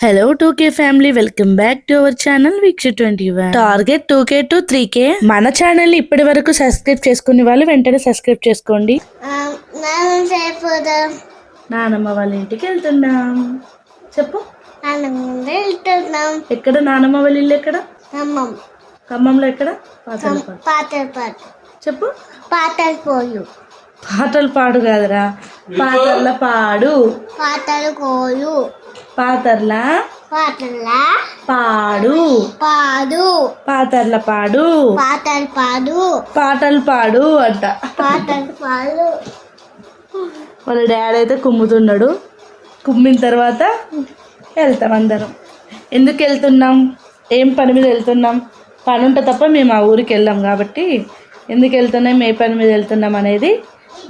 Hello 2K family, welcome back to our channel Veeksha 21. Target 2K to 3K. మన channel ని ఇప్పటి వరకు subscribe చేసుకునే వాళ్ళు వెంటనే సబ్స్క్రైబ్ చేసుకోండి. నానమ్మ వాళ్ళ ఇంటికి వెళ్తున్నాం. చెప్పు. ఎక్కడ నానమ్మ వాళ్ళ ఇల్లు? ఎక్కడ? ఖమ్మంలో. ఎక్కడ? చెప్పు. పాటలు పాడు కాదురా, పాటల పాడు. పాతర్ల పాడు. పాతర్ల పాడు. పాటలు పాడు అంట. వాళ్ళ డాడీ అయితే కుమ్ముతున్నాడు. కుమ్మిన తర్వాత వెళ్తాం అందరం. ఎందుకు వెళ్తున్నాం? ఏం పని మీద వెళ్తున్నాం? పని ఉంటే తప్ప మేము ఆ ఊరికి వెళ్ళాం. కాబట్టి ఎందుకు వెళ్తున్నాం, ఏ పని మీద వెళ్తున్నాం అనేది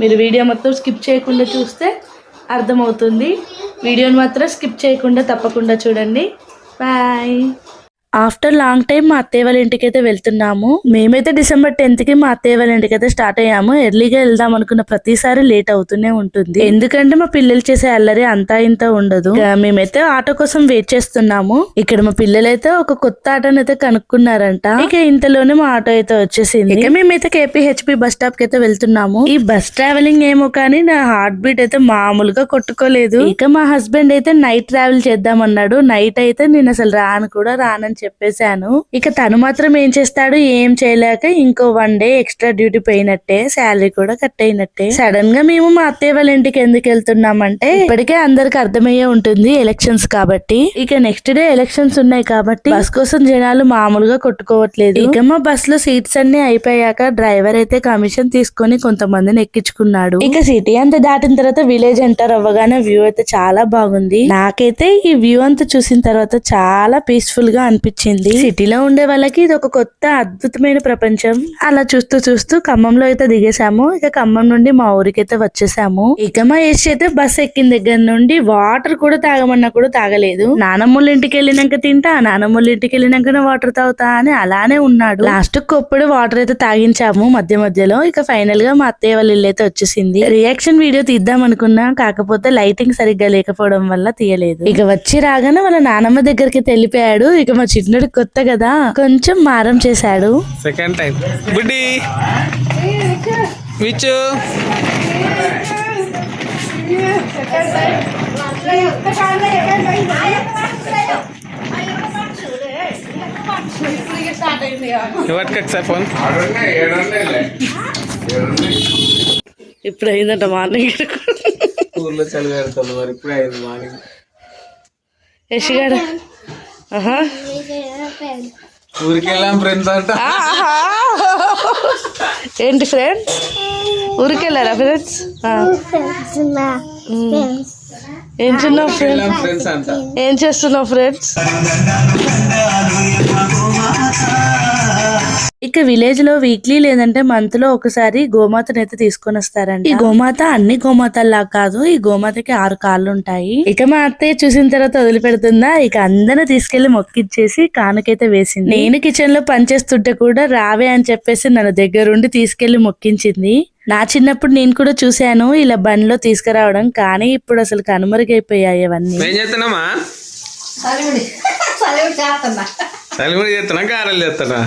మీరు వీడియో మొత్తం స్కిప్ చేయకుండా చూస్తే అర్థమవుతుంది. వీడియోని మాత్రం స్కిప్ చేయకుండా తప్పకుండా చూడండి. బాయ్. ఆఫ్టర్ లాంగ్ టైం మా అత్తయ్య వాళ్ళ ఇంటికి అయితే వెళ్తున్నాము. మేమైతే December 10th మా అత్తయ్య వాళ్ళ ఇంటికి అయితే స్టార్ట్ అయ్యాము. ఎర్లీగా వెళ్దాం అనుకున్న ప్రతిసారి లేట్ అవుతూనే ఉంటుంది. ఎందుకంటే మా పిల్లలు చేసే అల్లరి అంతా ఇంత ఉండదు. మేమైతే ఆటో కోసం వెయిట్ చేస్తున్నాము. ఇక్కడ మా పిల్లలైతే ఒక కొత్త ఆటోని అయితే కనుక్కున్నారంట. ఇక ఇంతలోనే మా ఆటో అయితే వచ్చేసింది. ఇక మేమైతే KPHP బస్ స్టాప్ కి అయితే వెళ్తున్నాము. ఈ బస్ ట్రావెలింగ్ ఏమో కానీ నా హార్ట్ బీట్ అయితే మామూలుగా కొట్టుకోలేదు. ఇక మా హస్బెండ్ అయితే నైట్ ట్రావెల్ చేద్దామన్నాడు. నైట్ అయితే నేను అసలు రానని చెప్పేశాను. ఇక తను మాత్రం ఏం చేస్తాడు, ఏం చేయలేక ఇంకో 1 day ఎక్స్ట్రా డ్యూటీ పోయినట్టే, శాలరీ కూడా కట్ అయినట్టే. సడన్ గా మేము మా అత్తయ్య వాళ్ళ ఇంటికి ఎందుకు వెళ్తున్నామంటే ఇప్పటికే అందరికి అర్థమయ్యే ఉంటుంది, ఎలక్షన్స్ కాబట్టి. ఇక నెక్స్ట్ డే ఎలక్షన్స్ ఉన్నాయి కాబట్టి బస్ కోసం జనాలు మామూలుగా కొట్టుకోవట్లేదు. ఇక మా బస్ లో సీట్స్ అన్ని అయిపోయాక డ్రైవర్ అయితే కమిషన్ తీసుకొని కొంతమందిని ఎక్కించుకున్నాడు. ఇక సిటీ అంతా దాటిన తర్వాత విలేజ్ ఎంటర్ అవ్వగానే వ్యూ అయితే చాలా బాగుంది. నాకైతే ఈ వ్యూ అంతా చూసిన తర్వాత చాలా పీస్ఫుల్ గా అనిపించింది. సిటీలో ఉండే వాళ్ళకి ఇది ఒక కొత్త అద్భుతమైన ప్రపంచం. అలా చూస్తూ ఖమ్మంలో అయితే దిగేసాము. ఇక ఖమ్మం నుండి మా ఊరికి అయితే వచ్చేసాము. ఇక మా యశ్ అయితే బస్ ఎక్కిన దగ్గర నుండి వాటర్ కూడా తాగమన్నా కూడా తాగలేదు. నానమ్మల ఇంటికి వెళ్ళినాక తింటా, నానమ్మల ఇంటికి వెళ్ళినాకనే వాటర్ తాగుతా అని అలానే ఉన్నాడు. లాస్ట్ కొప్పుడు వాటర్ అయితే తాగించాము మధ్యలో. ఇక ఫైనల్ గా మా అత్తయ్య వాళ్ళ ఇల్లు అయితే వచ్చేసింది. రియాక్షన్ వీడియో తీద్దాం అనుకున్నా, కాకపోతే లైటింగ్ సరిగ్గా లేకపోవడం వల్ల తీయలేదు. ఇక వచ్చి రాగానే వాళ్ళ నానమ్మ దగ్గరికి వెళ్ళిపోయాడు. ఇక మా చిన్నడు కొత్త కదా కొంచెం మారం చేశాడు. సెకండ్ టైం బుడ్డి విచ్చు ఎవరికి ఫోన్ ఇప్పుడు అయిందంట మార్నింగ్. ఊర్లో చలి పెడుతుంది మరి, ఇప్పుడు అయింది మార్నింగ్. యశ్ గారు ఊరికి వెళ్ళాం ఫ్రెండ్స్ అంట. ఏంటి ఫ్రెండ్స్? ఊరికి వెళ్ళారా ఫ్రెండ్స్? ఏం చిన్నావు ఫ్రెండ్స్ అంట. ఏం చేస్తున్నావు ఫ్రెండ్స్? ఇక విలేజ్ లో వీక్లీ లేదంటే మంత్ లో ఒకసారి గోమాతను అయితే తీసుకొని వస్తారండి. ఈ గోమాత అన్ని గోమాతల్లా కాదు, ఈ గోమాతకి 6 కాళ్ళు ఉంటాయి. ఇక మా అత్తయ్య చూసిన తర్వాత వదిలిపెడుతుందా, ఇక అందరిని తీసుకెళ్లి మొక్కిచ్చేసి కానుకైతే వేసింది. నేను కిచెన్ లో పనిచేస్తుంటే కూడా రావే అని చెప్పేసి నన్ను దగ్గరుండి తీసుకెళ్లి మొక్కించింది. నా చిన్నప్పుడు నేను కూడా చూశాను ఇలా బండిలో తీసుకురావడం, కానీ ఇప్పుడు అసలు కనుమరుగైపోయాయి అవన్నీ. సలిమిడి చేస్తున్నా, గారెలు చేస్తున్నా.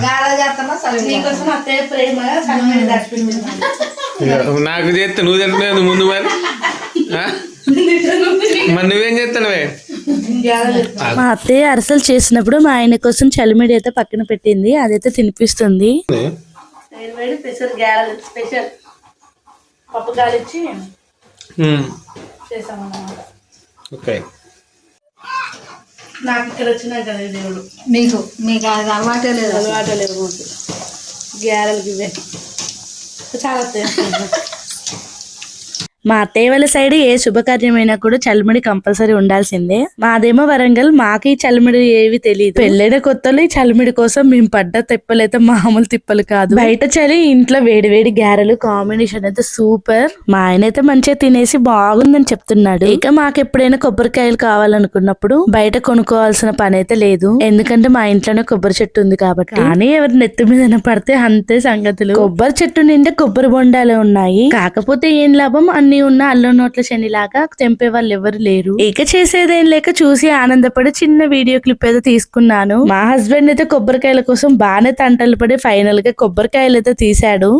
నాకు చేస్తే నువ్వు తింటున్నావు ముందు మరి నువ్వేం చేస్తున్నావే? మా అత్తయ్య అరసలు చేసినప్పుడు మా ఆయన కోసం చలిమిడి అయితే పక్కన పెట్టింది, అదైతే తినిపిస్తుంది. స్పెషల్ పప్పు గాలిచ్చి చేసామన్నమాట. ఓకే. నాకు ఇక్కడ వచ్చినా కదా దేవుడు, మీకు అది అలవాటే లేదు గ్యారెలకి ఇవే చాలా. మా అత్తయ్య వాళ్ళ సైడ్ ఏ శుభకార్యమైనా కూడా చలిమిడి కంపల్సరీ ఉండాల్సిందే. మాదేమో వరంగల్, మాకు ఈ చలిమిడి ఏవి తెలియదు. పెళ్ళైన కొత్తలో ఈ చలిమిడి కోసం మేము పడ్డ తిప్పలైతే మామూలు తిప్పలు కాదు. బయట చలి, ఇంట్లో వేడి గ్యారెలు కాంబినేషన్ అయితే సూపర్. మా ఆయన అయితే మంచిగా తినేసి బాగుందని చెప్తున్నాడు. ఇక మాకు ఎప్పుడైనా కొబ్బరికాయలు కావాలనుకున్నప్పుడు బయట కొనుక్కోవాల్సిన పని అయితే లేదు, ఎందుకంటే మా ఇంట్లోనే కొబ్బరి చెట్టు ఉంది కాబట్టి. కానీ ఎవరి నెత్తి మీద పడితే అంతే సంగతులు. కొబ్బరి చెట్టు నిండా కొబ్బరి బొండాలే ఉన్నాయి, కాకపోతే ఏం లాభం, అన్ని శని ఉన్న అల్లం నోట్ల శని లాగా తెంపే వాళ్ళు ఎవరు లేరు. ఇక చేసేదేం లేక చూసి ఆనందపడి చిన్న వీడియో క్లిప్ అయితే తీసుకున్నాను. మా హస్బెండ్ అయితే కొబ్బరికాయల కోసం బాగానే తంటలు పడి ఫైనల్ గా కొబ్బరికాయలు అయితే తీశాడు.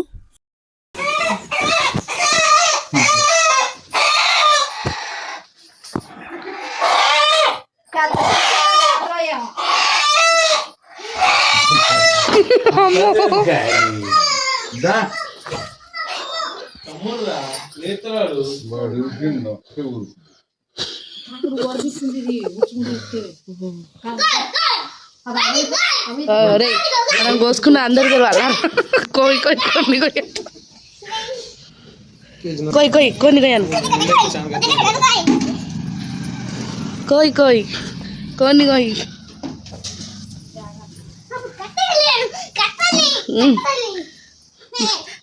మనం కోసుకున్న అందరు తెలవాలా? కోయి కోయి కొన్ని కోయి కోయి కొన్ని కోయాలి. కోయి కోయి కొన్ని కోయి.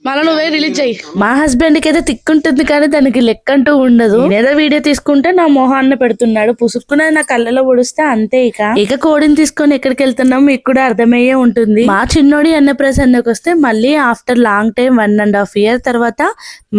మళ్ళీ నువ్వే రిలీజ్ అయ్యి. మా హస్బెండ్ కి అయితే తిక్కుంటుంది కానీ దానికి లెక్క అంటూ ఉండదు. ఏదో వీడియో తీసుకుంటే నా మొహాన్ని పెడుతున్నాడు, పుసుక్కున్నది నా కళ్ళలో పొడిస్తే అంతే. ఇక కోడిని తీసుకొని ఎక్కడికి వెళ్తున్నాం మీకు కూడా అర్థమయ్యే ఉంటుంది. మా చిన్నోడి అన్నప్రసన్నకు వస్తే మళ్ళీ ఆఫ్టర్ లాంగ్ టైం 1.5 years తర్వాత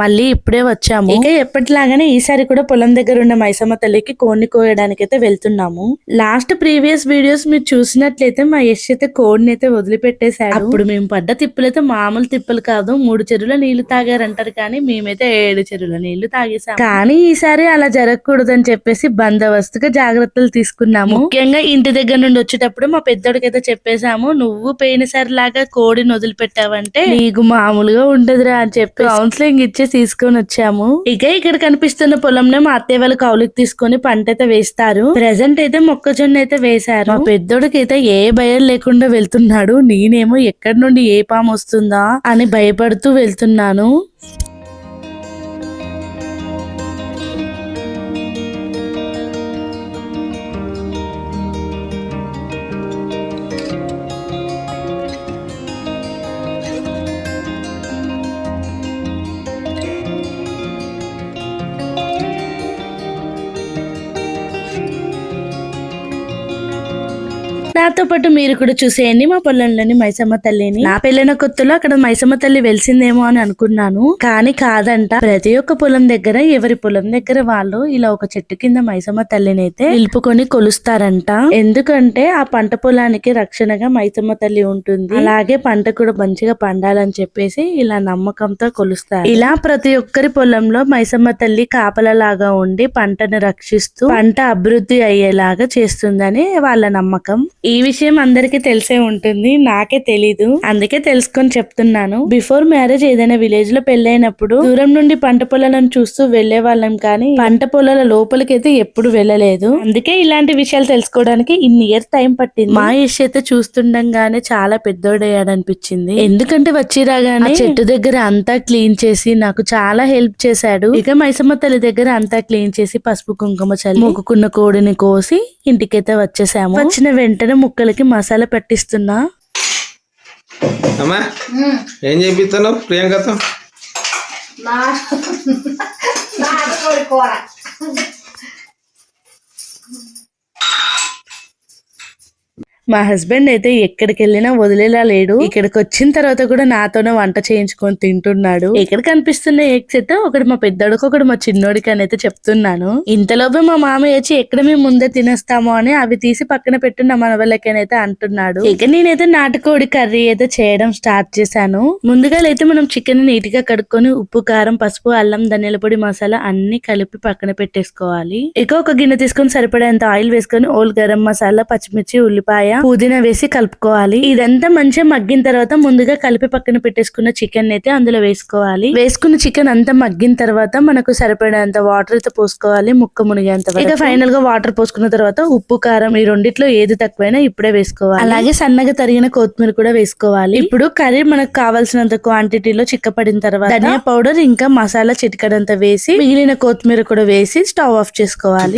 మళ్ళీ ఇప్పుడే వచ్చాము. ఇక ఎప్పటిలాగానే ఈసారి కూడా పొలం దగ్గర ఉన్న మైసమ్మ తల్లికి కోడిని కోయడానికి అయితే వెళ్తున్నాము. లాస్ట్ ప్రీవియస్ వీడియోస్ మీరు చూసినట్లయితే మా యశ్ అయితే కోడిని అయితే వదిలిపెట్టేశాడు. అప్పుడు మేము పడ్డ తిప్పులైతే మామూలు తిప్పులు కాదు, 3 చెరువుల నీళ్లు తాగారంటారు కానీ మేమైతే 7 చెరువుల నీళ్లు తాగేసాం. కానీ ఈసారి అలా జరగకూడదని చెప్పేసి బందోబస్తుగా జాగ్రత్తలు తీసుకున్నాము. ముఖ్యంగా ఇంటి దగ్గర నుండి వచ్చేటప్పుడు మా పెద్దోడికైతే చెప్పేశాము, నువ్వు పోయినసారి లాగా కోడిని వదిలిపెట్టావంటే నీకు మామూలుగా ఉండదురా అని చెప్పి కౌన్సిలింగ్ ఇచ్చి తీసుకొని వచ్చాము. ఇక ఇక్కడ కనిపిస్తున్న పొలంలో మా అత్తయ్య వాళ్ళు కౌలుకి తీసుకొని పంట అయితే వేస్తారు. ప్రెసెంట్ అయితే మొక్కజొన్న అయితే వేశారు. మా పెద్దోడికి అయితే ఏ భయం లేకుండా వెళ్తున్నాడు. నేనేమో ఎక్కడి నుండి ఏ పాము వస్తుందా అని భయపడుతూ వెళ్తున్నాను. నాతో పాటు మీరు కూడా చూసేయండి మా పొలంలోని మైసమ్మ తల్లిని. నా పెళ్ళైన కొత్తలో అక్కడ మైసమ్మ తల్లి వెలిసిందేమో అని అనుకున్నాను, కానీ కాదంట. ప్రతి ఒక్క పొలం దగ్గర ఎవరి పొలం దగ్గర వాళ్ళు ఇలా ఒక చెట్టు కింద మైసమ్మ తల్లిని అయితే నిలుపుకొని కొలుస్తారంట. ఎందుకంటే ఆ పంట పొలానికి రక్షణగా మైసమ్మ తల్లి ఉంటుంది, అలాగే పంట కూడా మంచిగా పండాలని చెప్పేసి ఇలా నమ్మకంతో కొలుస్తారు. ఇలా ప్రతి ఒక్కరి పొలంలో మైసమ్మ తల్లి కాపలలాగా ఉండి పంటను రక్షిస్తూ పంట అభివృద్ధి అయ్యేలాగా చేస్తుందని వాళ్ళ నమ్మకం. ఈ విషయం అందరికీ తెలిసే ఉంటుంది, నాకే తెలీదు, అందుకే తెలుసుకొని చెప్తున్నాను. బిఫోర్ మ్యారేజ్ ఏదైనా విలేజ్ లో పెళ్ళైనప్పుడు దూరం నుండి పంట పొలాలను చూస్తూ వెళ్లే వాళ్ళం, కానీ పంట పొలాల లోపలికైతే ఎప్పుడు వెళ్ళలేదు. అందుకే ఇలాంటి విషయాలు తెలుసుకోవడానికి ఇన్ని ఇయర్స్ టైం పట్టింది. మా యశ్ అయితే చూస్తుండగానే చాలా పెద్దోడయ్యాడనిపించింది. ఎందుకంటే వచ్చి రాగానే చెట్టు దగ్గర అంతా క్లీన్ చేసి నాకు చాలా హెల్ప్ చేశాడు. ఇక మైసమ్మ తల్లి దగ్గర అంతా క్లీన్ చేసి పసుపు కుంకుమ చల్లి మొక్కుకున్న కోడిని కోసి ఇంటికైతే వచ్చేసాము. వచ్చిన వెంటనే ముక్కలకి మసాలా పెట్టిస్తున్నా. అమ్మా ఏం చేపిస్తాను ప్రియాంకతో? కూర మా హస్బెండ్ అయితే ఎక్కడికి వెళ్ళినా వదిలేలా లేడు. ఇక్కడికి వచ్చిన తర్వాత కూడా నాతోనే వంట చేయించుకొని తింటున్నాడు. ఇక్కడ కనిపిస్తున్న ఎగ్స్ అయితే ఒకటి మా పెద్దోడికి ఒకటి మా చిన్నోడికి అని అయితే చెప్తున్నాను. ఇంతలోపే మా మామయ్య వచ్చి ఎక్కడ మేము ముందే తినేస్తామో అని అవి తీసి పక్కన పెట్టున్న మన వాళ్ళకైతే అంటున్నాడు. ఇక నేనైతే నాటుకోడి కర్రీ అయితే చేయడం స్టార్ట్ చేశాను. ముందుగా అయితే మనం చికెన్ నీట్ గా కడుక్కొని ఉప్పు కారం పసుపు అల్లం ధనియాల పొడి మసాలా అన్ని కలిపి పక్కన పెట్టేసుకోవాలి. ఇక ఒక గిన్నె తీసుకొని సరిపడేంత ఆయిల్ వేసుకొని ఓల్ గరం మసాలా పచ్చిమిర్చి ఉల్లిపాయ పుదీనా వేసి కలుపుకోవాలి. ఇదంతా మంచిగా మగ్గిన తర్వాత ముందుగా కలిపి పక్కన పెట్టేసుకున్న చికెన్ అయితే అందులో వేసుకోవాలి. వేసుకున్న చికెన్ అంతా మగ్గిన తర్వాత మనకు సరిపడేంత వాటర్ అయితే పోసుకోవాలి, ముక్క మునిగేంత వరకు. ఇక ఫైనల్ గా వాటర్ పోసుకున్న తర్వాత ఉప్పు కారం ఈ రెండిట్లో ఏది తక్కువైనా ఇప్పుడే వేసుకోవాలి. అలాగే సన్నగా తరిగిన కొత్తిమీర కూడా వేసుకోవాలి. ఇప్పుడు కర్రీ మనకు కావాల్సినంత క్వాంటిటీలో చిక్కపడిన తర్వాత ధనియా పౌడర్ ఇంకా మసాలా చిటికడంతా వేసి మిగిలిన కొత్తిమీర కూడా వేసి స్టవ్ ఆఫ్ చేసుకోవాలి.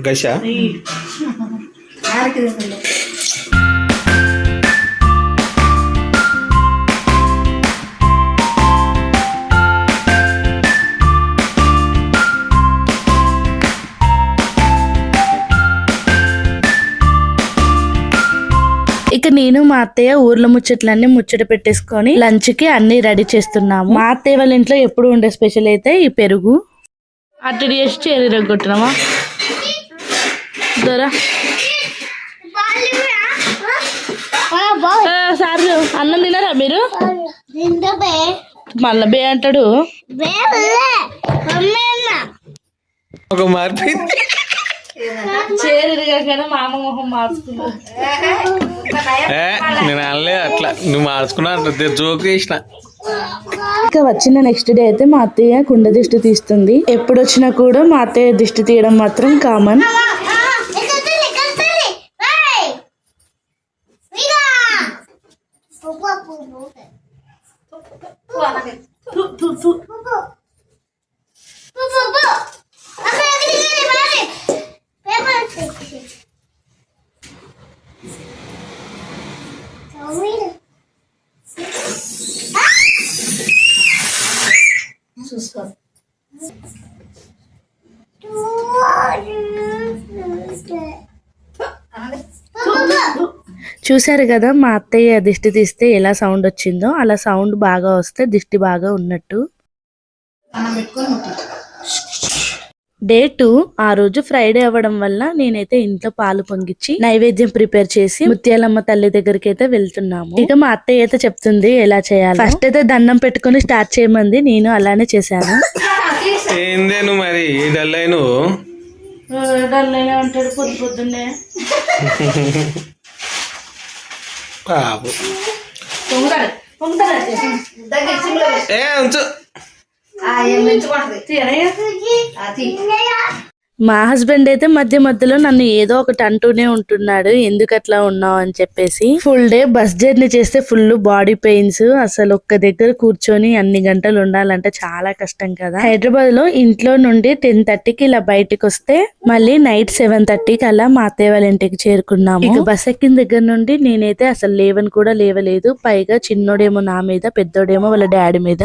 గష ఇక ఇక నేను మా అత్తయ్య ఊర్లో ముచ్చట్లన్నీ ముచ్చట పెట్టేసుకొని లంచ్ కి అన్ని రెడీ చేస్తున్నాము. మా అత్తయ్య వాళ్ళ ఇంట్లో ఎప్పుడు ఉండే స్పెషల్ అయితే ఈ పెరుగు. అటు చేసి చేరిరగొట్టినామా దొరా సార్ అన్నం తినారా మీరు? మళ్ళా బే అంటాడు. ఒక మార్పు చేరిరగా మా అమ్మ మొహం మార్చుకున్నా. నేను అనలే అట్లా, నువ్వు మార్చుకున్నా జోక్ చేసిన. ఇక వచ్చిన నెక్స్ట్ డే అయితే మా అత్తయ్య కుండ దిష్టి తీస్తుంది. ఎప్పుడు వచ్చినా కూడా మా అత్తయ్య దిష్టి తీయడం మాత్రం కామన్. చూసారు కదా మా అత్తయ్య దిష్టి తీస్తే ఎలా సౌండ్ వచ్చిందో, అలా సౌండ్ బాగా వస్తే దిష్టి బాగా ఉన్నట్టు. డే 2 ఆ రోజు ఫ్రైడే అవ్వడం వల్ల నేనైతే ఇంట్లో పాలు పొంగిచ్చి నైవేద్యం ప్రిపేర్ చేసి ముత్యాలమ్మ తల్లి దగ్గరికి అయితే వెళ్తున్నాము. ఇక మా అత్తయ్య అయితే చెప్తుంది ఎలా చేయాలి. ఫస్ట్ అయితే దండం పెట్టుకుని స్టార్ట్ చేయమంది, నేను అలానే చేశాను. ఏందేను మరి డల్లై నువ్వు డల్లైనా ఉంటాడు పొద్దు పొద్దున్నే. ఉంచు. మా హస్బెండ్ అయితే మధ్య మధ్యలో నన్ను ఏదో ఒకటి అంటూనే ఉంటున్నాడు, ఎందుకు అట్లా ఉన్నావు అని చెప్పేసి. ఫుల్ డే బస్ జర్నీ చేస్తే ఫుల్ బాడీ పెయిన్స్. అసలు ఒక్క దగ్గర కూర్చొని అన్ని గంటలు ఉండాలంటే చాలా కష్టం కదా. హైదరాబాద్ లో ఇంట్లో నుండి 10:30కి ఇలా బయటకు వస్తే మళ్ళీ నైట్ 7:30కి అలా మా అత్తయ్య వాళ్ళ ఇంటికి చేరుకున్నాము. ఇక బస్ ఎక్కిన దగ్గర నుండి నేనైతే అసలు లేవని కూడా లేవలేదు. పైగా చిన్నోడేమో నా మీద, పెద్దోడేమో వాళ్ళ డాడీ మీద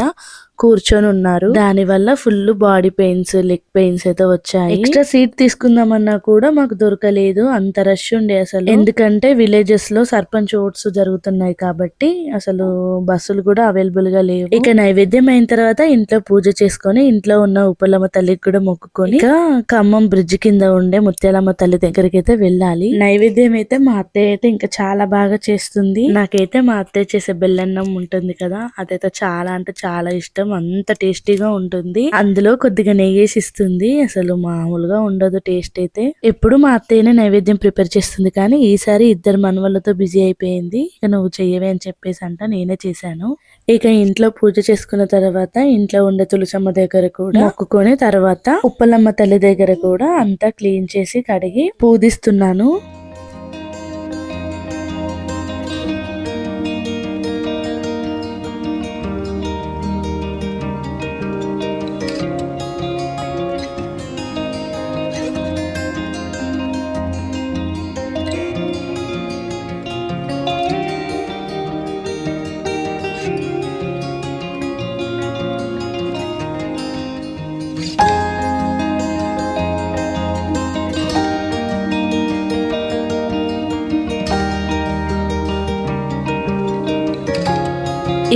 కూర్చొని ఉన్నారు. దాని వల్ల full body pains, leg pains అయితే వచ్చాయి. ఎక్స్ట్రా సీట్ తీసుకుందామన్నా కూడా మాకు దొరకలేదు, అంత రష్ ఉండే అసలు. ఎందుకంటే విలేజెస్ లో సర్పంచ్ ఓట్స్ జరుగుతున్నాయి కాబట్టి అసలు బస్సులు కూడా అవైలబుల్ గా లేవు. ఇక నైవేద్యం అయిన తర్వాత ఇంట్లో పూజ చేసుకొని ఇంట్లో ఉన్న ఉప్పలమ్మ తల్లికి కూడా మొక్కుకొని ఇక ఖమ్మం బ్రిడ్జ్ కింద ఉండే ముత్యాలమ్మ తల్లి దగ్గరికి అయితే వెళ్ళాలి. నైవేద్యం అయితే మా అత్తయ్య అయితే ఇంకా చాలా బాగా చేస్తుంది. నాకైతే మా అత్తయ్య చేసే బెల్లన్నం ఉంటుంది కదా, అదైతే చాలా అంటే చాలా ఇష్టం. అంత టేస్టీగా ఉంటుంది. అందులో కొద్దిగా నెయ్యేసి ఇస్తుంది. అసలు మామూలుగా ఉండదు టేస్ట్ అయితే. ఎప్పుడు మా అత్తయ్యనే నైవేద్యం ప్రిపేర్ చేస్తుంది, కానీ ఈసారి ఇద్దరు మనవళ్ళతో బిజీ అయిపోయింది. ఇక నువ్వు చెయ్యవే అని చెప్పేసి అంట నేనే చేశాను. ఇక ఇంట్లో పూజ చేసుకున్న తర్వాత ఇంట్లో ఉండే తులసమ్మ దగ్గర కూడా మొక్కుకొని తర్వాత ఉప్పలమ్మ తల్లి దగ్గర కూడా అంతా క్లీన్ చేసి కడిగి పూజిస్తున్నాను.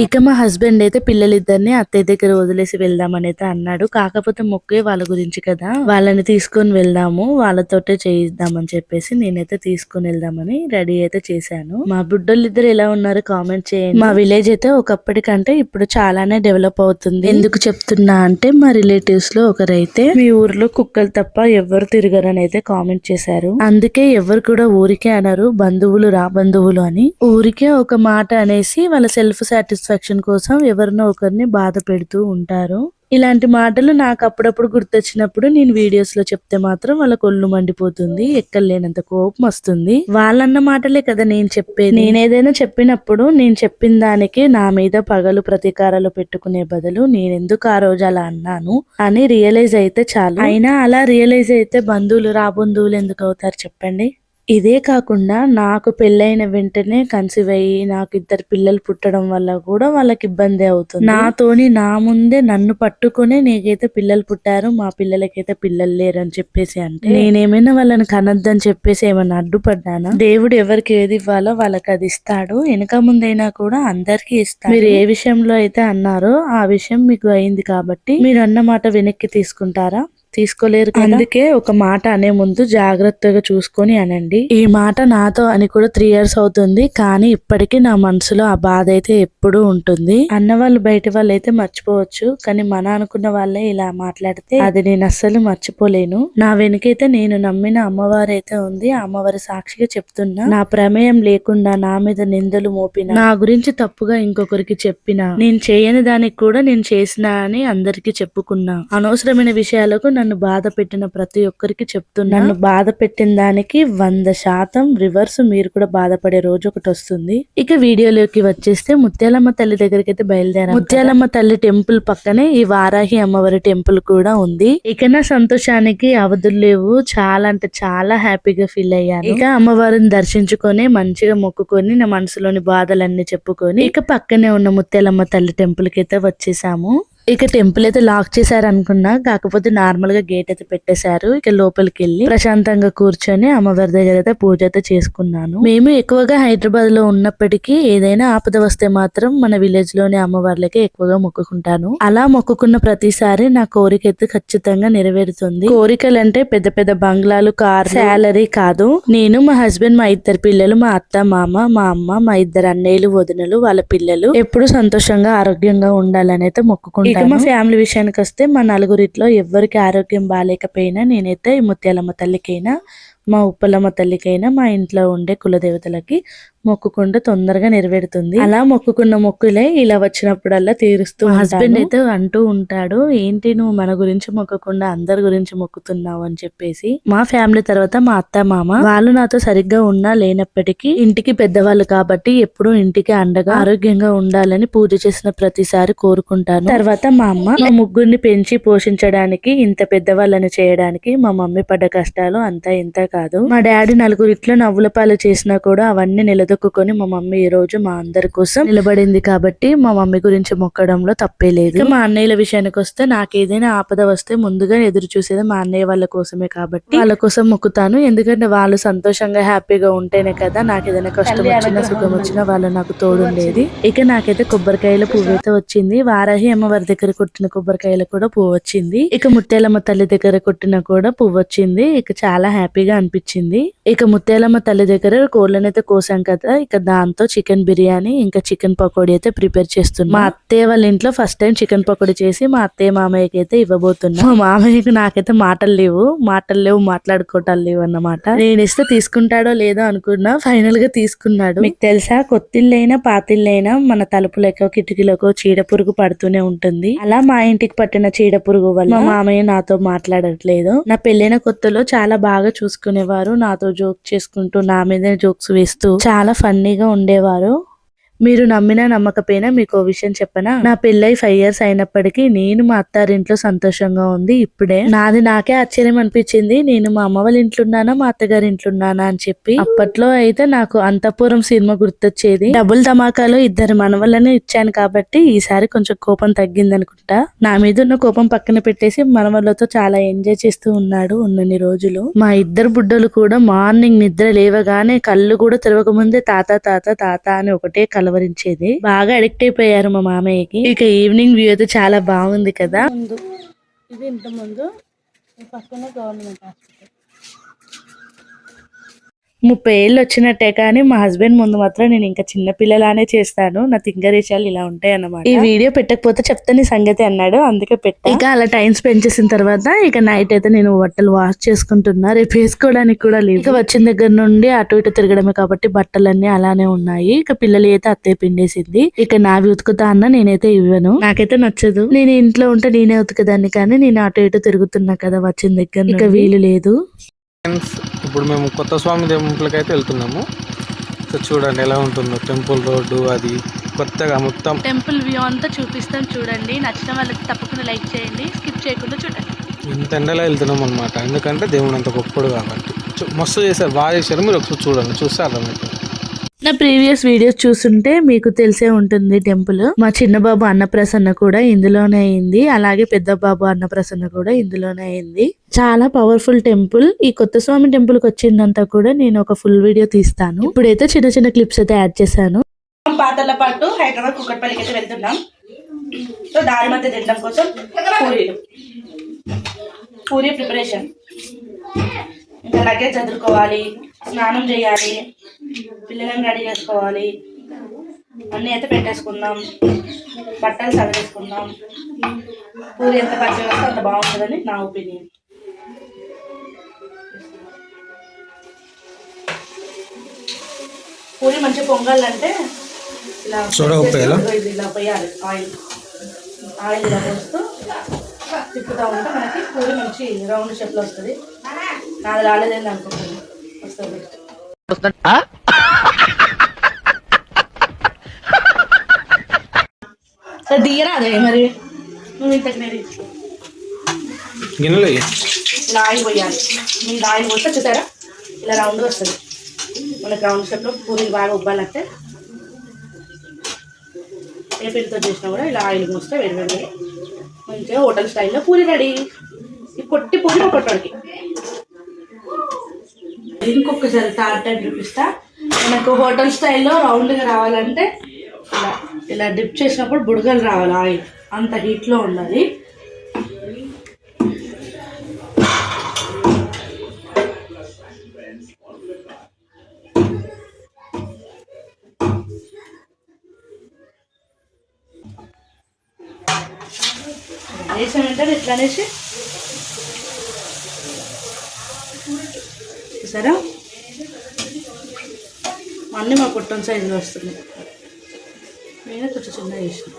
ఇక మా హస్బెండ్ అయితే పిల్లలిద్దరిని అత్తయ్య దగ్గర వదిలేసి వెళ్దామని అయితే అన్నాడు. కాకపోతే మొక్కే వాళ్ళ గురించి కదా, వాళ్ళని తీసుకొని వెళ్దాము, వాళ్ళతోటే చేయిద్దామని చెప్పేసి నేనైతే తీసుకొని వెళ్దామని రెడీ అయితే చేశాను. మా బుడ్డోళ్ళిద్దరు ఎలా ఉన్నారు కామెంట్ చేయండి. మా విలేజ్ అయితే ఒకప్పటికంటే ఇప్పుడు చాలానే డెవలప్ అవుతుంది. ఎందుకు చెప్తున్నా అంటే మా రిలేటివ్స్ లో ఒకరైతే మీ ఊర్లో కుక్కలు తప్ప ఎవరు తిరగరని అయితే కామెంట్ చేశారు. అందుకే ఎవరు కూడా ఊరికే అనరు బంధువులు రా బంధువులు అని. ఊరికే ఒక మాట అనేసి వాళ్ళ సెల్ఫ్ సాటిస్ఫాక్షన్ కోసం ఎవరినో ఒకరిని బాధ పెడుతూ ఉంటారు. ఇలాంటి మాటలు నాకు అప్పుడప్పుడు గుర్తొచ్చినప్పుడు నేను వీడియోస్ లో చెప్తే మాత్రం వాళ్ళ కొళ్ళు మండిపోతుంది, ఎక్కలేనంత కోపం వస్తుంది. వాళ్ళన్న మాటలే కదా నేను చెప్పేది. నేనేదైనా చెప్పినప్పుడు నేను చెప్పిన దానికి నా మీద పగలు ప్రతీకారాలు పెట్టుకునే బదులు నేనెందుకు ఆ రోజు అలా అన్నాను అని రియలైజ్ అయితే చాలు. అయినా అలా రియలైజ్ అయితే బంధువులు రా బంధువులు ఎందుకు అవుతారు చెప్పండి. ఇదే కాకుండా నాకు పెళ్ళైన వెంటనే కన్సీవ్ అయ్యి నాకు 2 పిల్లలు పుట్టడం వల్ల కూడా వాళ్ళకి ఇబ్బంది అవుతుంది. నాతోని నా ముందే నన్ను పట్టుకునే నీకైతే పిల్లలు పుట్టారు, మా పిల్లలకైతే పిల్లలు లేరు అని చెప్పేసి అంటే నేనేమైనా వాళ్ళని కనొద్దని చెప్పేసి ఏమైనా అడ్డుపడ్డానా? దేవుడు ఎవరికి ఏది ఇవ్వాలో వాళ్ళకి అది ఇస్తాడు. వెనక ముందైనా కూడా అందరికీ ఇస్తాడు. మీరు ఏ విషయంలో అయితే అన్నారో ఆ విషయం మీకు అయింది కాబట్టి మీరు అన్న మాట వెనక్కి తీసుకుంటారా? తీసుకోలేరు. అందుకే ఒక మాట అనే ముందు జాగ్రత్తగా చూసుకొని అనండి. ఈ మాట నాతో అని కూడా 3 years అవుతుంది, కానీ ఇప్పటికీ నా మనసులో ఆ బాధ అయితే ఎప్పుడూ ఉంటుంది. అన్నవాళ్ళు బయట వాళ్ళు అయితే మర్చిపోవచ్చు, కానీ మన అనుకున్న వాళ్ళే ఇలా మాట్లాడితే అది నేను అస్సలు మర్చిపోలేను. నా వెనుకైతే నేను నమ్మిన అమ్మవారు అయితే ఉంది. ఆ అమ్మవారి సాక్షిగా చెప్తున్నా, నా ప్రమేయం లేకుండా నా మీద నిందలు మోపిన, నా గురించి తప్పుగా ఇంకొకరికి చెప్పిన, నేను చేయని దానికి కూడా నేను చేసినా అని అందరికి చెప్పుకున్నా, అనవసరమైన విషయాలకు నన్ను బాధ పెట్టిన ప్రతి ఒక్కరికి చెప్తున్నా, నన్ను బాధ పెట్టిన దానికి 100% రివర్స్ మీరు కూడా బాధపడే రోజు ఒకటి వస్తుంది. ఇక వీడియోలోకి వచ్చేస్తే ముత్యాలమ్మ తల్లి దగ్గరికి అయితే బయలుదేరాం. ముత్యాలమ్మ తల్లి టెంపుల్ పక్కనే ఈ వారాహి అమ్మవారి టెంపుల్ కూడా ఉంది. ఇక నా సంతోషానికి అవధులు లేవు. చాలా అంటే చాలా హ్యాపీగా ఫీల్ అయ్యాను. ఇక అమ్మవారిని దర్శించుకొని మంచిగా మొక్కుకొని నా మనసులోని బాధలన్నీ చెప్పుకొని ఇక పక్కనే ఉన్న ముత్యాలమ్మ తల్లి టెంపుల్ కి అయితే వచ్చేసాము. ఇక టెంపుల్ అయితే లాక్ చేశారు అనుకున్నా, కాకపోతే నార్మల్ గా గేట్ అయితే పెట్టేశారు. ఇక లోపలికి వెళ్ళి ప్రశాంతంగా కూర్చొని అమ్మవారి దగ్గర అయితే పూజ అయితే చేసుకున్నాను. మేము ఎక్కువగా హైదరాబాద్ లో ఉన్నప్పటికీ ఏదైనా ఆపద వస్తే మాత్రం మన విలేజ్ లోని అమ్మవార్లకే ఎక్కువగా మొక్కుకుంటాను. అలా మొక్కుకున్న ప్రతిసారి నా కోరిక అయితే ఖచ్చితంగా నెరవేరుతుంది. కోరికలు అంటే పెద్ద పెద్ద బంగ్లాలు, కార్, శాలరీ కాదు. నేను, మా హస్బెండ్, మా 2 పిల్లలు, మా అత్త, మామ, మా అమ్మ, మా 2 అన్నయ్యలు, వదినలు, వాళ్ళ పిల్లలు ఎప్పుడు సంతోషంగా ఆరోగ్యంగా ఉండాలని అయితే మొక్కుకుంటాను. ఇక మా ఫ్యామిలీ విషయానికి వస్తే మా నలుగురిట్లో ఎవరికి ఆరోగ్యం బాగాలేకపోయినా నేనైతే ఈ ముత్యాలమ్మ తల్లికైనా, మా ఉప్పలమ్మ తల్లికైనా, మా ఇంట్లో ఉండే కులదేవతలకి మొక్కుకుంటే తొందరగా నెరవేరుతుంది. అలా మొక్కుకున్న మొక్కులే ఇలా వచ్చినప్పుడల్లా తీరుస్తూ హస్బెండ్ అయితే అంటూ ఉంటాడు, ఏంటి నువ్వు మన గురించి మొక్కకుండా అందరి గురించి మొక్కుతున్నావు అని చెప్పేసి. మా ఫ్యామిలీ తర్వాత మా అత్త, మామ వాళ్ళు నాతో సరిగ్గా ఉన్నా లేనప్పటికీ ఇంటికి పెద్దవాళ్ళు కాబట్టి ఎప్పుడూ ఇంటికి అండగా ఆరోగ్యంగా ఉండాలని పూజ చేసిన ప్రతిసారి కోరుకుంటాను. తర్వాత మా అమ్మ, మా ముగ్గురిని పెంచి పోషించడానికి, ఇంత పెద్దవాళ్ళని చేయడానికి మా మమ్మీ పడ్డ కష్టాలు అంతా ఇంత కాదు. మా డాడీ నలుగురిట్లో నవ్వుల పాలు చేసినా కూడా అవన్నీ నిలదొక్కుని మా మమ్మీ ఈ రోజు మా అందరి కోసం నిలబడింది కాబట్టి మా మమ్మీ గురించి మొక్కడంలో తప్పే లేదు. మా అన్నయ్యల విషయానికి వస్తే నాకు ఏదైనా ఆపద వస్తే ముందుగా ఎదురు చూసేది మా అన్నయ్య వాళ్ళ కోసమే కాబట్టి వాళ్ళ కోసం మొక్కుతాను. ఎందుకంటే వాళ్ళు సంతోషంగా హ్యాపీగా ఉంటేనే కదా నాకు ఏదైనా కష్టం వచ్చినా సుఖం వచ్చినా వాళ్ళు నాకు తోడుండేది. ఇక నాకైతే కొబ్బరికాయల పువ్వు అయితే వచ్చింది. వారాహి అమ్మవారి దగ్గర కొట్టిన కొబ్బరికాయలు కూడా పువ్వు వచ్చింది. ఇక ముత్యాలమ్మ తల్లి దగ్గర కొట్టిన కూడా పువ్వు వచ్చింది. ఇక చాలా హ్యాపీగా అనిపించింది. ఇక ముత్యాలమ్మ తల్లి దగ్గర కోళ్ళని అయితే కోసాం కదా, ఇక దాంతో చికెన్ బిర్యానీ ఇంకా చికెన్ పకోడీ అయితే ప్రిపేర్ చేస్తున్నా. మా అత్తయ్య వాళ్ళ ఇంట్లో ఫస్ట్ టైం చికెన్ పకోడీ చేసి మా అత్తయ్య మామయ్యకి అయితే ఇవ్వబోతున్నా. మా మామయ్యకి నాకైతే మాటలు లేవు మాట్లాడుకోవటాలు లేవు అన్నమాట. నేను ఇస్తే తీసుకుంటాడో లేదో అనుకున్నా, ఫైనల్ గా తీసుకున్నాడు. మీకు తెలుసా, కొత్తిళ్ళైనా పాతిళ్ళైనా మన తలుపులకో కిటికీలకో చీడ పురుగు పడుతూనే ఉంటుంది. అలా మా ఇంటికి పట్టిన చీడ పురుగు వల్ల మా మామయ్య నాతో మాట్లాడట్లేదు. నా పెళ్ళైన కొత్తలో చాలా బాగా చూసుకునేవారు. నాతో జోక్ చేసుకుంటూ నా మీద జోక్స్ వేస్తూ చాలా ఫన్నీగా ఉండేవారు. మీరు నమ్మినా నమ్మకపోయినా మీకు విషయం చెప్పనా, నా పెళ్ళై 5 years అయినప్పటికీ నేను మా అత్తారింట్లో సంతోషంగా ఉంది. ఇప్పుడే నాది నాకే ఆశ్చర్యం అనిపించింది, నేను మా అమ్మ వాళ్ళ ఇంట్లో ఉన్నానా మా అత్తగారి ఇంట్లో ఉన్నానా అని చెప్పి. అప్పట్లో అయితే నాకు అంతఃపురం సినిమా గుర్తొచ్చేది. డబుల్ ధమాకాలో 2 మనవళ్ళనే ఇచ్చాను కాబట్టి ఈసారి కొంచెం కోపం తగ్గింది అనుకుంటా. నా మీద ఉన్న కోపం పక్కన పెట్టేసి మనవళ్ళతో చాలా ఎంజాయ్ చేస్తూ ఉన్నాడు ఉన్నన్ని రోజులు. మా 2 బుడ్డలు కూడా మార్నింగ్ నిద్ర లేవగానే కళ్ళు కూడా తెరవక ముందే తాత తాత తాత అని ఒకటే కలవరించేది. బాగా అడిక్ట్ అయిపోయారు మా మామయ్యకి. ఇక ఈవినింగ్ వ్యూ అయితే చాలా బాగుంది కదా. ఇది ఇంత ముందు పక్కన గవర్నమెంట్ హాస్పిటల్. 30 ఏళ్ళు వచ్చినట్టే కానీ మా హస్బెండ్ ముందు మాత్రం నేను ఇంకా చిన్న పిల్లలానే చేస్తాను. నా తింగరేషాలు ఇలా ఉంటాయి అన్నమాట. ఈ వీడియో పెట్టకపోతే చెప్తే నీ సంగతి అన్నాడు, అందుకే పెట్టా. ఇక అలా టైం స్పెండ్ చేసిన తర్వాత ఇక నైట్ అయితే నేను బట్టలు వాష్ చేసుకుంటున్నా. రేపు వేసుకోవడానికి కూడా లేదు. ఇక వచ్చిన దగ్గర నుండి అటు ఇటు తిరగడమే కాబట్టి బట్టలన్నీ అలానే ఉన్నాయి. ఇక పిల్లలు అయితే అత్తయ్య పిండేసింది. ఇక నావి ఉతుకుతా అన్న నేనైతే ఇవ్వను, నాకైతే నచ్చదు. నేను ఇంట్లో ఉంటే నేనే ఉతుకదాన్ని, కానీ నేను అటు ఇటు తిరుగుతున్నా కదా వచ్చిన దగ్గర, ఇక వీలు లేదు. ఇప్పుడు మేము కొత్త స్వామి టెంపుల్కి అయితే వెళ్తున్నాము. సో చూడండి ఎలా ఉంటుందో టెంపుల్ రోడ్డు, అది కొత్తగా మొత్తం టెంపుల్ వ్యూ అంతా చూపిస్తాం చూడండి. నచ్చిన వాళ్ళకి తప్పకుండా లైక్ చేయండి, స్కిప్ చేయకుండా చూడండి. ఇంత ఎండలో వెళ్తున్నాం అనమాట, ఎందుకంటే దేవుడు అంత గొప్పడు కాబట్టి. మస్తు చేశారు, బాగా చేశారు. మీరు ఒకసారి చూడండి, చూస్తే అర్థమవుతుంది. నా ప్రీవియస్ వీడియోస్ చూస్తుంటే మీకు తెలిసే ఉంటుంది టెంపుల్. మా చిన్న బాబు అన్నప్రసన్న కూడా ఇందులోనే అయింది, అలాగే పెద్ద బాబు అన్నప్రసన్న కూడా ఇందులోనే అయింది. చాలా పవర్ఫుల్ టెంపుల్. ఈ కొత్త స్వామి టెంపుల్ కి వచ్చిందంతా కూడా నేను ఒక ఫుల్ వీడియో తీస్తాను. ఇప్పుడైతే చిన్న చిన్న క్లిప్స్ అయితే యాడ్ చేశాను. పాతల పాటు హైదరాబాద్ కుక్కట్పల్లికి అయితే వెళ్తున్నాం. సో దారి మధ్య తినడం కోసం పూరి ప్రిపరేషన్. ఇంకా లగేజ్ చదువుకోవాలి, స్నానం చేయాలి, పిల్లలను రెడీ చేసుకోవాలి, అన్నీ అయితే పెట్టేసుకుందాం, బట్టలు సదిరేసుకుందాం. పూరి ఎంత పచ్చగా వస్తే అంత బాగుంటుందని నా ఒపీనియన్. పూరి మంచిగా పొంగాలంటే ఇలా ఇలా పోయాలి. ఆయిల్ ఇలా పోస్తూ తిప్పుతూ ఉంటే మనకి పూరి మంచి రౌండ్ షేప్లో వస్తుంది. నాది రాలేదని అనుకుంటుంది, వస్తుంది. దిగరా అదే మరి నువ్వు ఇంతకు నేను గిన్నెలో ఇలా ఆయిల్ పోయాలి. మీరు ఆయిల్ పోస్తే చూసారా ఇలా రౌండ్ వస్తుంది. మనకి రౌండ్ షేప్లో పూరీలు బాగా ఉబ్బాలంటే ఏ పిండితో చేసినా కూడా ఇలా ఆయిల్ పోస్తే వేడి మంచిగా హోటల్ స్టైల్లో పూరి రెడీ. ఈ పొట్టి పూరి ఒకటికి ఇంకొకసారి థర్డ్ టైం చూపిస్తా. మనకు హోటల్ స్టైల్లో రౌండ్గా రావాలంటే ఇలా ఇలా డిప్ చేసినప్పుడు బుడగలు రావాలి. ఆయిల్ అంత హీట్లో ఉండాలి. వేసామంటే ఇట్లా అనేసి చూసారా అన్నీ మా పుట్టం సైజులో వస్తుంది. నేనే కొంచెం చిన్నగా చేసిన.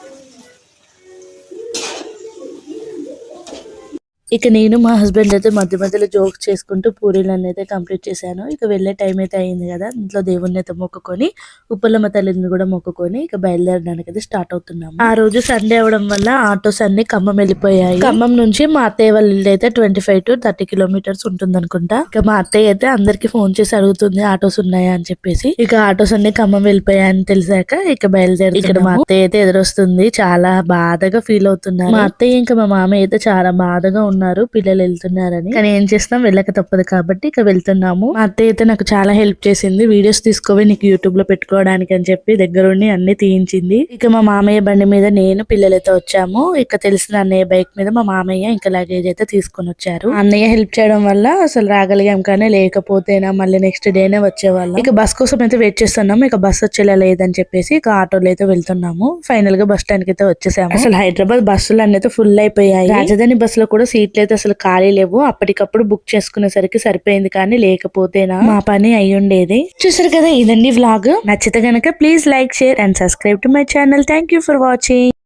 ఇక నేను మా హస్బెండ్ అయితే మధ్య మధ్యలో జోక్స్ చేసుకుంటూ పూరీలన్నీ అయితే కంప్లీట్ చేశాను. ఇక వెళ్ళే టైం అయితే అయింది కదా, ఇంట్లో దేవుణ్ణి అయితే మొక్కుకొని ఉప్పలమ్మ తల్లిని కూడా మొక్కుకొని ఇక బయలుదేరడానికి అయితే స్టార్ట్ అవుతున్నాము. ఆ రోజు సండే అవడం వల్ల ఆటోస్ అన్ని ఖమ్మం వెళ్ళిపోయాయి. ఖమ్మం నుంచి మా అత్తయ్య వాళ్ళ ఇల్లు అయితే 25 to 30 kilometers ఉంటుంది అనుకుంటా. ఇక మా అత్తయ్య అయితే అందరికి ఫోన్ చేసి అడుగుతుంది ఆటోస్ ఉన్నాయా అని చెప్పేసి. ఇక ఆటోస్ అన్ని ఖమ్మం వెళ్ళిపోయాయని తెలిసాక ఇక బయలుదేరి. ఇక్కడ మా అత్తయ్య అయితే ఎదురొస్తుంది, చాలా బాధగా ఫీల్ అవుతున్నారు. మా అత్తయ్య ఇంకా మా మామయ్య అయితే చాలా బాధగా ఉన్నారు పిల్లలు వెళ్తున్నారని. కానీ ఏం చేస్తాం, వెళ్ళక తప్పదు కాబట్టి ఇక వెళ్తున్నాము. మా అత్తయ్య అయితే నాకు చాలా హెల్ప్ చేసింది. వీడియోస్ తీసుకోవి నీకు యూట్యూబ్ లో పెట్టుకోవడానికి అని చెప్పి దగ్గరుండి అన్ని తీయించింది. ఇక మా మామయ్య బండి మీద నేను పిల్లలైతే వచ్చాము. ఇక తెలిసిన అన్నయ్య బైక్ మీద మా మామయ్య ఇంకా లగేజ్ అయితే తీసుకొని వచ్చారు. అన్నయ్య హెల్ప్ చేయడం వల్ల అసలు రాగలిగాం, కానీ లేకపోతేనా మళ్ళీ నెక్స్ట్ డేనే వచ్చేవాళ్ళం. ఇక బస్ కోసం అయితే వెయిట్ చేస్తున్నాము. ఇక బస్ వచ్చేలా లేదని చెప్పేసి ఇక ఆటోలో అయితే వెళ్తున్నాము. ఫైనల్ గా బస్ స్టాండ్ కి అయితే వచ్చేసాము. అసలు హైదరాబాద్ బస్సులు అన్నీ ఫుల్ అయిపోయాయి. రాజధాని బస్ లో కూడా సీట్లు అయితే అసలు ఖాళీ లేవు. అప్పటికప్పుడు బుక్ చేసుకునేసరికి సరిపోయింది, కానీ లేకపోతేనా మా పని అయి ఉండేది. చూసారు కదా, ఇదండి వ్లాగ్. నచ్చితే గనక please like, share and subscribe to my channel. Thank you for watching.